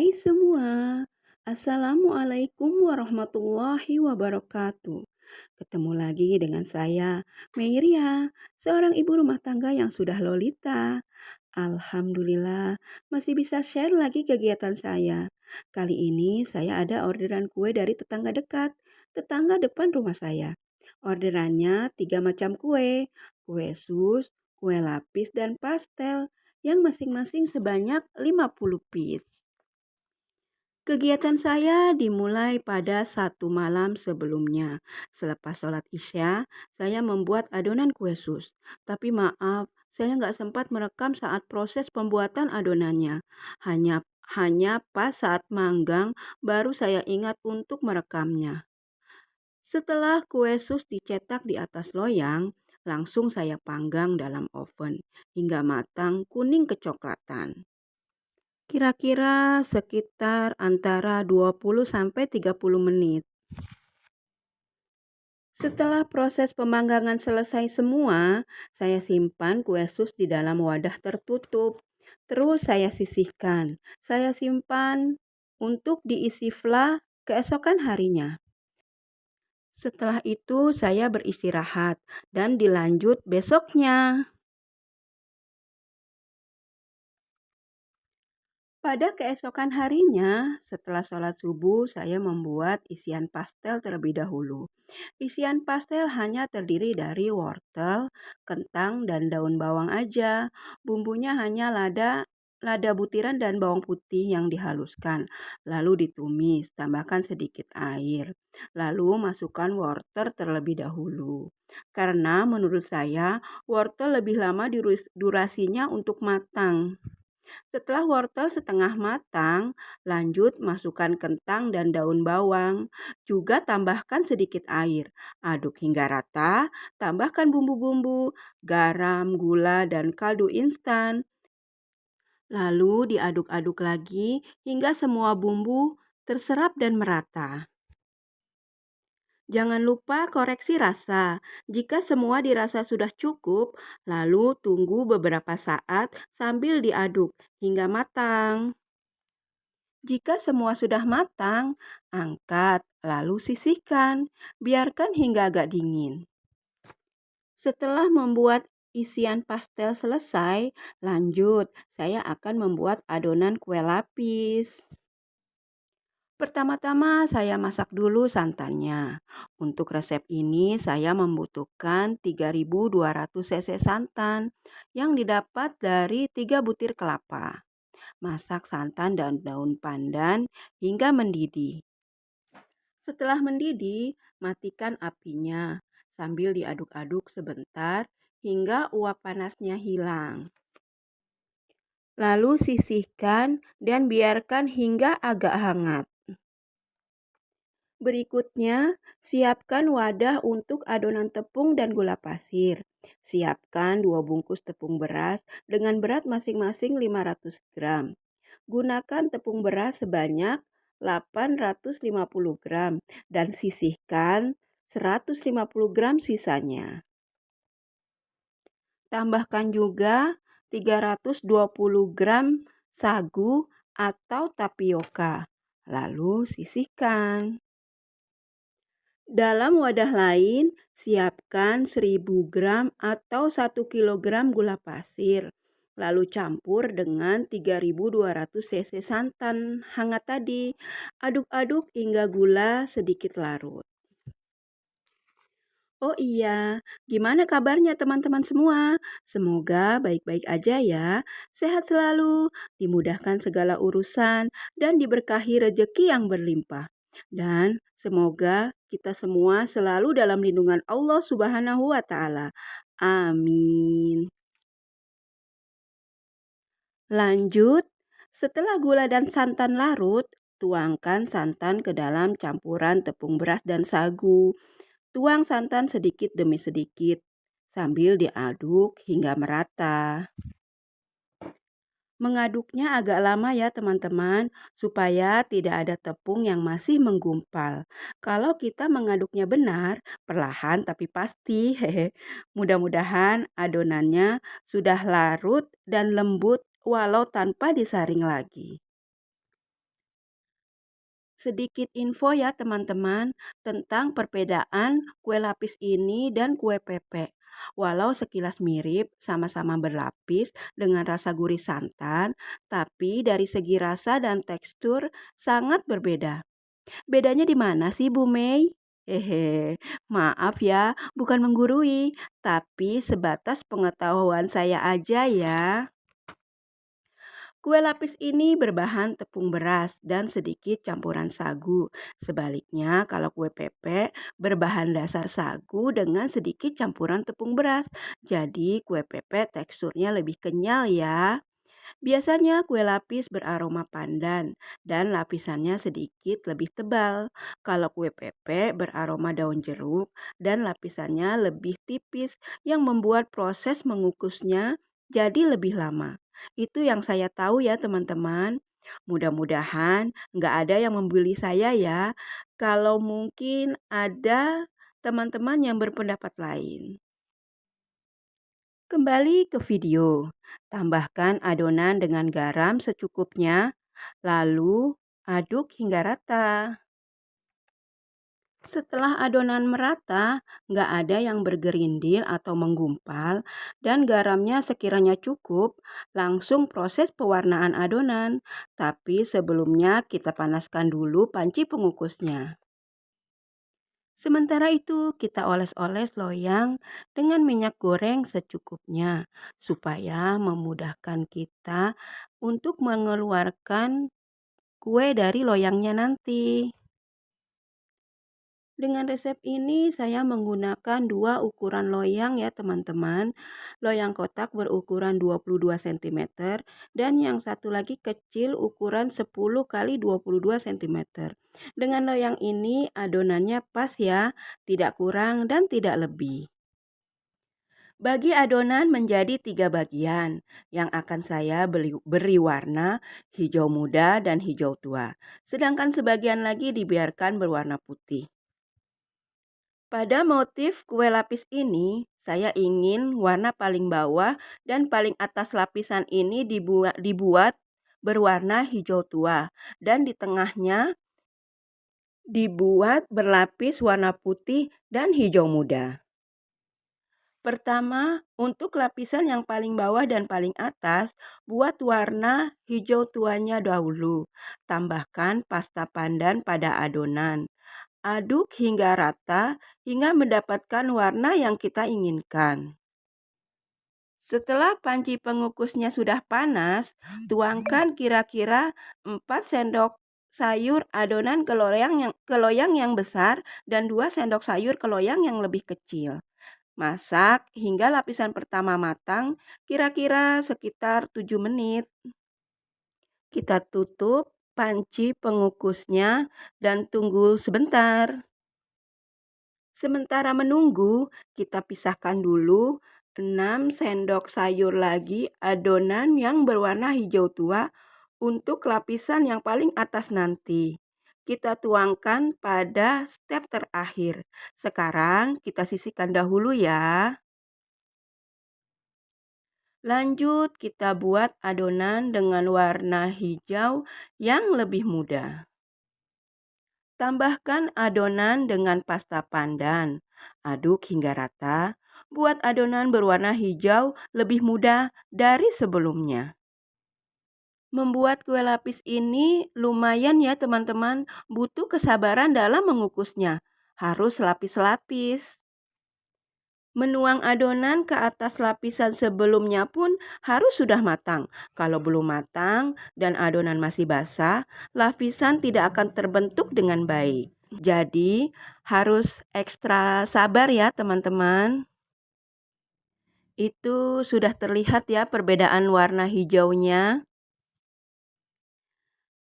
Hai semua, Assalamualaikum warahmatullahi wabarakatuh. Ketemu lagi dengan saya, Meiria, seorang ibu rumah tangga yang sudah lolita. Alhamdulillah, masih bisa share lagi kegiatan saya. Kali ini saya ada orderan kue dari tetangga dekat, tetangga depan rumah saya. Orderannya 3 macam kue, kue sus, kue lapis, dan pastel yang masing-masing sebanyak 50 piece. Kegiatan saya dimulai pada satu malam sebelumnya. Selepas sholat isya, saya membuat adonan kue sus. Tapi maaf, saya nggak sempat merekam saat proses pembuatan adonannya. Hanya pas saat manggang baru saya ingat untuk merekamnya. Setelah kue sus dicetak di atas loyang, langsung saya panggang dalam oven hingga matang kuning kecoklatan. Kira-kira sekitar antara 20 sampai 30 menit. Setelah proses pemanggangan selesai semua, saya simpan kue sus di dalam wadah tertutup. Terus saya sisihkan. Saya simpan untuk diisi fla keesokan harinya. Setelah itu saya beristirahat dan dilanjut besoknya. Pada keesokan harinya, setelah sholat subuh, saya membuat isian pastel terlebih dahulu. Isian pastel hanya terdiri dari wortel, kentang, dan daun bawang aja. Bumbunya hanya lada butiran dan bawang putih yang dihaluskan. Lalu ditumis, tambahkan sedikit air. Lalu masukkan wortel terlebih dahulu. Karena menurut saya, wortel lebih lama durasinya untuk matang. Setelah wortel setengah matang, lanjut masukkan kentang dan daun bawang. Juga tambahkan sedikit air. Aduk hingga rata, tambahkan bumbu-bumbu, garam, gula, dan kaldu instan. Lalu diaduk-aduk lagi hingga semua bumbu terserap dan merata. Jangan lupa koreksi rasa. Jika semua dirasa sudah cukup, lalu tunggu beberapa saat sambil diaduk hingga matang. Jika semua sudah matang, angkat lalu sisihkan. Biarkan hingga agak dingin. Setelah membuat isian pastel selesai, lanjut saya akan membuat adonan kue lapis. Pertama-tama saya masak dulu santannya. Untuk resep ini saya membutuhkan 3200 cc santan yang didapat dari 3 butir kelapa. Masak santan dan daun pandan hingga mendidih. Setelah mendidih, matikan apinya sambil diaduk-aduk sebentar hingga uap panasnya hilang. Lalu sisihkan dan biarkan hingga agak hangat. Berikutnya, siapkan wadah untuk adonan tepung dan gula pasir. Siapkan 2 bungkus tepung beras dengan berat masing-masing 500 gram. Gunakan tepung beras sebanyak 850 gram dan sisihkan 150 gram sisanya. Tambahkan juga 320 gram sagu atau tapioka. Lalu sisihkan. Dalam wadah lain, siapkan 1000 gram atau 1 kilogram gula pasir. Lalu campur dengan 3200 cc santan hangat tadi. Aduk-aduk hingga gula sedikit larut. Oh iya, gimana kabarnya teman-teman semua? Semoga baik-baik aja ya. Sehat selalu, dimudahkan segala urusan, dan diberkahi rejeki yang berlimpah. Dan semoga kita semua selalu dalam lindungan Allah Subhanahu wa Ta'ala. Amin. Lanjut, setelah gula dan santan larut, tuangkan santan ke dalam campuran tepung beras dan sagu. Tuang santan sedikit demi sedikit sambil diaduk hingga merata. Mengaduknya agak lama ya teman-teman, supaya tidak ada tepung yang masih menggumpal. Kalau kita mengaduknya benar, perlahan tapi pasti. Mudah-mudahan adonannya sudah larut dan lembut walau tanpa disaring lagi. Sedikit info ya teman-teman tentang perbedaan kue lapis ini dan kue pepek. Walau sekilas mirip, sama-sama berlapis dengan rasa gurih santan, tapi dari segi rasa dan tekstur sangat berbeda. Bedanya di mana sih Bu Mei? Hehe, maaf ya, bukan menggurui, tapi sebatas pengetahuan saya aja ya. Kue lapis ini berbahan tepung beras dan sedikit campuran sagu. Sebaliknya, kalau kue pepek berbahan dasar sagu dengan sedikit campuran tepung beras. Jadi, kue pepek teksturnya lebih kenyal ya. Biasanya kue lapis beraroma pandan dan lapisannya sedikit lebih tebal. Kalau kue pepek beraroma daun jeruk dan lapisannya lebih tipis yang membuat proses mengukusnya jadi lebih lama. Itu yang saya tahu ya teman-teman. Mudah-mudahan nggak ada yang membuli saya ya. Kalau mungkin ada teman-teman yang berpendapat lain. Kembali ke video. Tambahkan adonan dengan garam secukupnya, lalu aduk hingga rata. Setelah adonan merata, nggak ada yang bergerindil atau menggumpal, dan garamnya sekiranya cukup, langsung proses pewarnaan adonan. Tapi sebelumnya kita panaskan dulu panci pengukusnya. Sementara itu, kita oles-oles loyang dengan minyak goreng secukupnya, supaya memudahkan kita untuk mengeluarkan kue dari loyangnya nanti. Dengan resep ini saya menggunakan dua ukuran loyang ya teman-teman. Loyang kotak berukuran 22 cm dan yang satu lagi kecil ukuran 10 kali 22 cm. Dengan loyang ini adonannya pas ya, tidak kurang dan tidak lebih. Bagi adonan menjadi 3 bagian yang akan saya beri warna hijau muda dan hijau tua. Sedangkan sebagian lagi dibiarkan berwarna putih. Pada motif kue lapis ini, saya ingin warna paling bawah dan paling atas lapisan ini dibuat berwarna hijau tua dan di tengahnya dibuat berlapis warna putih dan hijau muda. Pertama, untuk lapisan yang paling bawah dan paling atas, buat warna hijau tuanya dahulu. Tambahkan pasta pandan pada adonan. Aduk hingga rata hingga mendapatkan warna yang kita inginkan. Setelah panci pengukusnya sudah panas, tuangkan kira-kira 4 sendok sayur adonan ke loyang yang besar dan 2 sendok sayur ke loyang yang lebih kecil. Masak hingga lapisan pertama matang kira-kira sekitar 7 menit. Kita tutup panci pengukusnya dan tunggu sebentar. Sementara menunggu, kita pisahkan dulu 6 sendok sayur lagi adonan yang berwarna hijau tua untuk lapisan yang paling atas nanti. Kita tuangkan pada step terakhir. Sekarang kita sisihkan dahulu ya. Lanjut kita buat adonan dengan warna hijau yang lebih muda. Tambahkan adonan dengan pasta pandan. Aduk hingga rata. Buat adonan berwarna hijau lebih mudah dari sebelumnya. Membuat kue lapis ini lumayan ya teman-teman. Butuh kesabaran dalam mengukusnya. Harus lapis-lapis. Menuang adonan ke atas lapisan sebelumnya pun harus sudah matang. Kalau belum matang dan adonan masih basah, lapisan tidak akan terbentuk dengan baik. Jadi harus ekstra sabar ya teman-teman. Itu sudah terlihat ya perbedaan warna hijaunya.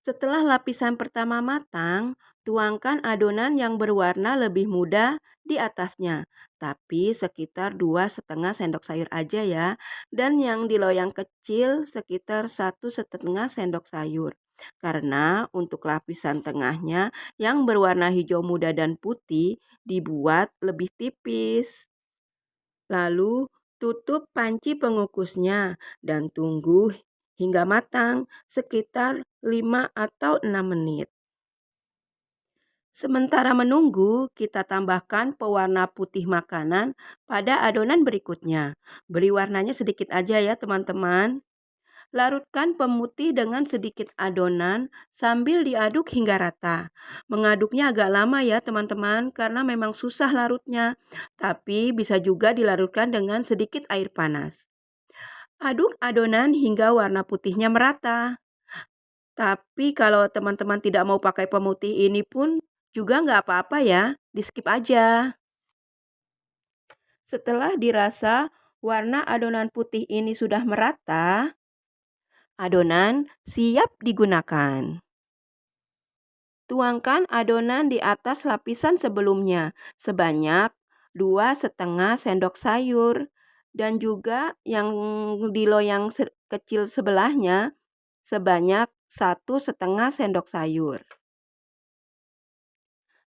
Setelah lapisan pertama matang, tuangkan adonan yang berwarna lebih muda di atasnya. Tapi sekitar 2,5 sendok sayur aja ya. Dan yang di loyang kecil sekitar 1,5 sendok sayur. Karena untuk lapisan tengahnya yang berwarna hijau muda dan putih dibuat lebih tipis. Lalu tutup panci pengukusnya dan tunggu hingga matang sekitar 5 atau 6 menit. Sementara menunggu, kita tambahkan pewarna putih makanan pada adonan berikutnya. Beri warnanya sedikit aja ya teman-teman. Larutkan pemutih dengan sedikit adonan sambil diaduk hingga rata. Mengaduknya agak lama ya teman-teman karena memang susah larutnya. Tapi bisa juga dilarutkan dengan sedikit air panas. Aduk adonan hingga warna putihnya merata. Tapi kalau teman-teman tidak mau pakai pemutih ini pun juga nggak apa-apa ya, di skip aja. Setelah dirasa warna adonan putih ini sudah merata, adonan siap digunakan. Tuangkan adonan di atas lapisan sebelumnya sebanyak 2,5 sendok sayur dan juga yang di loyang kecil sebelahnya sebanyak 1,5 sendok sayur.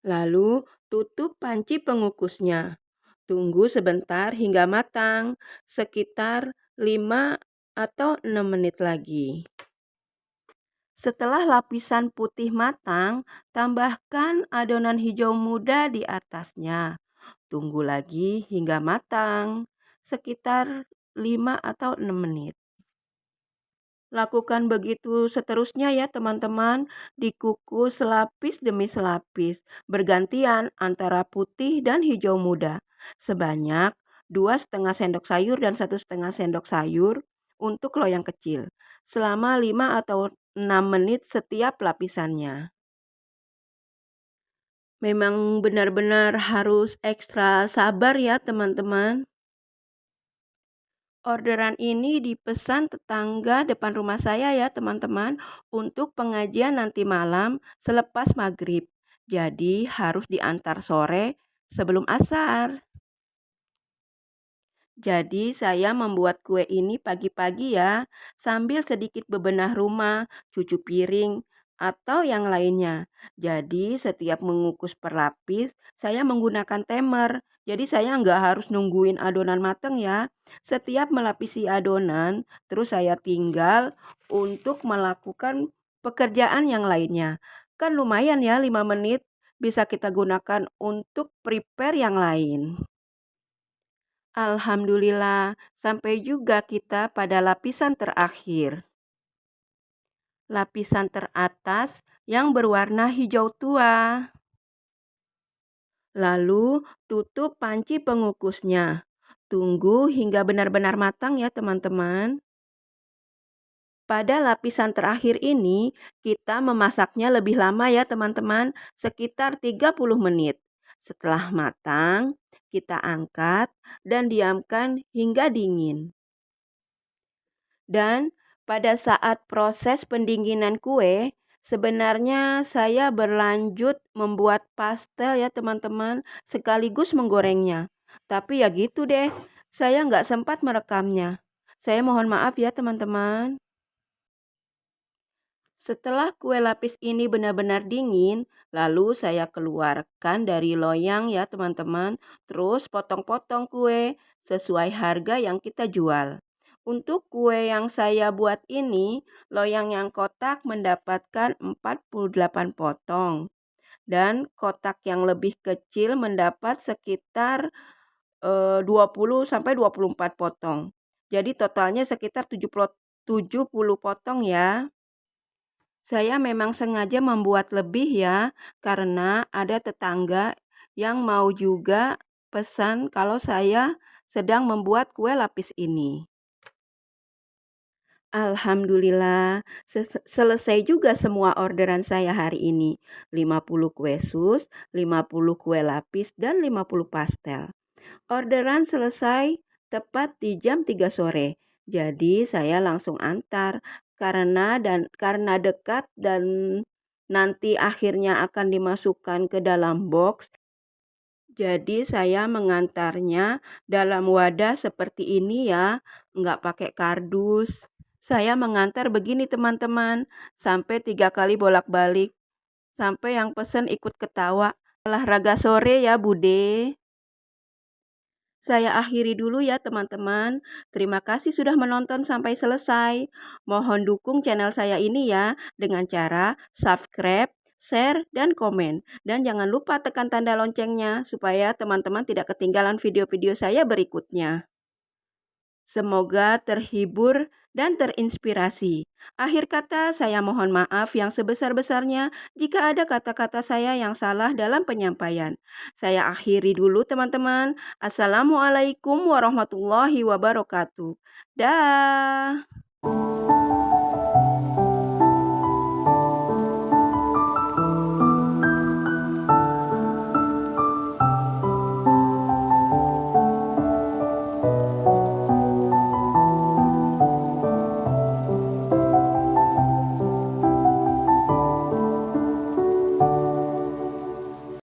Lalu tutup panci pengukusnya. Tunggu sebentar hingga matang, sekitar 5 atau 6 menit lagi. Setelah lapisan putih matang, tambahkan adonan hijau muda di atasnya. Tunggu lagi hingga matang, sekitar 5 atau 6 menit. Lakukan begitu seterusnya ya teman-teman, dikukus selapis demi selapis, bergantian antara putih dan hijau muda. Sebanyak 2,5 sendok sayur dan 1,5 sendok sayur untuk loyang kecil. Selama 5 atau 6 menit setiap lapisannya. Memang benar-benar harus ekstra sabar ya teman-teman. Orderan ini dipesan tetangga depan rumah saya ya teman-teman untuk pengajian nanti malam selepas maghrib. Jadi harus diantar sore sebelum asar. Jadi saya membuat kue ini pagi-pagi ya, sambil sedikit bebenah rumah, cuci piring, atau yang lainnya. Jadi setiap mengukus per lapis, saya menggunakan timer. Jadi saya nggak harus nungguin adonan mateng ya. Setiap melapisi adonan, terus saya tinggal untuk melakukan pekerjaan yang lainnya. Kan lumayan ya 5 menit bisa kita gunakan untuk prepare yang lain. Alhamdulillah, sampai juga kita pada lapisan terakhir. Lapisan teratas yang berwarna hijau tua. Lalu tutup panci pengukusnya. Tunggu hingga benar-benar matang ya teman-teman. Pada lapisan terakhir ini, kita memasaknya lebih lama ya teman-teman, sekitar 30 menit. Setelah matang, kita angkat dan diamkan hingga dingin. Dan pada saat proses pendinginan kue, sebenarnya saya berlanjut membuat pastel ya teman-teman, sekaligus menggorengnya. Tapi ya gitu deh, saya nggak sempat merekamnya. Saya mohon maaf ya teman-teman. Setelah kue lapis ini benar-benar dingin, lalu saya keluarkan dari loyang ya teman-teman. Terus potong-potong kue sesuai harga yang kita jual. Untuk kue yang saya buat ini, loyang yang kotak mendapatkan 48 potong. Dan kotak yang lebih kecil mendapat sekitar 20 sampai 24 potong. Jadi totalnya sekitar 70 potong ya. Saya memang sengaja membuat lebih ya, karena ada tetangga yang mau juga pesan kalau saya sedang membuat kue lapis ini. Alhamdulillah, selesai juga semua orderan saya hari ini. 50 kue sus, 50 kue lapis, dan 50 pastel. Orderan selesai tepat di jam 3 sore. Jadi saya langsung antar karena dekat dan nanti akhirnya akan dimasukkan ke dalam box. Jadi saya mengantarnya dalam wadah seperti ini ya, nggak pakai kardus. Saya mengantar begini teman-teman, sampai 3 kali bolak-balik. Sampai yang pesen ikut ketawa. Olahraga sore ya Bude. Saya akhiri dulu ya teman-teman. Terima kasih sudah menonton sampai selesai. Mohon dukung channel saya ini ya dengan cara subscribe, share, dan komen. Dan jangan lupa tekan tanda loncengnya supaya teman-teman tidak ketinggalan video-video saya berikutnya. Semoga terhibur dan terinspirasi. Akhir kata, saya mohon maaf yang sebesar-besarnya jika ada kata-kata saya yang salah dalam penyampaian. Saya akhiri dulu, teman-teman. Assalamualaikum warahmatullahi wabarakatuh. Dah.